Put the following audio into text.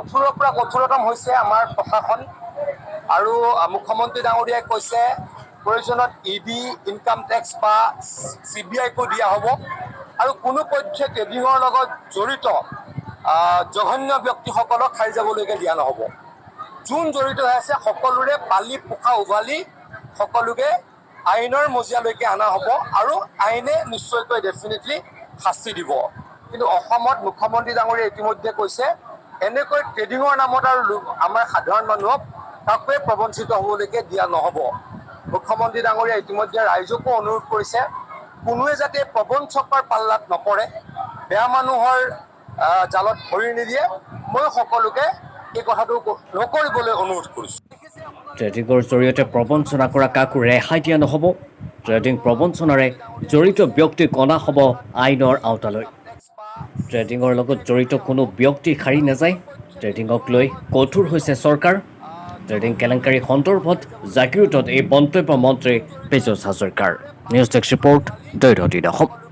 কঠোৰৰ পৰা কঠোৰতম হৈছে আমাৰ প্ৰশাসন আৰু মুখ্যমন্ত্ৰী ডাঙৰীয়াই কৈছে প্ৰয়োজনত ইডি ইনকাম টেক্স বা CBIকো দিয়া হ'ব আৰু কোনো পক্ষে ট্ৰেডিঙৰ লগত জড়িত জঘন্য ব্যক্তিসকলক খাই যাবলৈকে দিয়া নহ'ব। যোন জড়িত হৈ আছে সকলোৰে পালি পোখা উভালি সকলোকে আইনৰ মজিয়ালৈকে অনা হ'ব আৰু আইনে নিশ্চয়কৈ ডেফিনেটলি শাস্তি দিব। কিন্তু অসমত মুখ্যমন্ত্ৰী ডাঙৰীয়াই ইতিমধ্যে কৈছে এনেকৈ ট্ৰেডিঙৰ নামত আৰু আমাৰ সাধাৰণ মানুহক কাকোৱে প্ৰবঞ্চিত হ'বলৈকে দিয়া নহ'ব। মুখ্যমন্ত্ৰী ডাঙৰীয়াই ইতিমধ্যে ৰাইজকো অনুৰোধ কৰিছে কোনোৱে যাতে প্ৰবঞ্চকৰ পাল্লাত নপৰে, বেয়া মানুহৰ জালত ভৰি নিদিয়ে। মই সকলোকে এই কথাটো নকৰিবলৈ অনুৰোধ কৰিছোঁ। ট্ৰেডিঙৰ জৰিয়তে প্ৰবঞ্চনা কৰা কাকো ৰেহাই দিয়া নহ'ব। ট্ৰেডিং প্ৰবঞ্চনাৰে জড়িত ব্যক্তিক অনা হ'ব আইনৰ আওতালৈ। ট্ৰেডিঙৰ লগত জড়িত কোনো ব্যক্তি সাৰি নাযায়। ট্ৰেডিঙক লৈ কঠোৰ হৈছে চৰকাৰ। ট্ৰেডিং কেলেংকাৰী সন্দৰ্ভত জাগিৰোডত এই মন্তব্য মন্ত্ৰী পীযুষ হাজৰিকাৰ। নিউজ ডেস্ক ৰিপৰ্ট দৈৰদী অসম।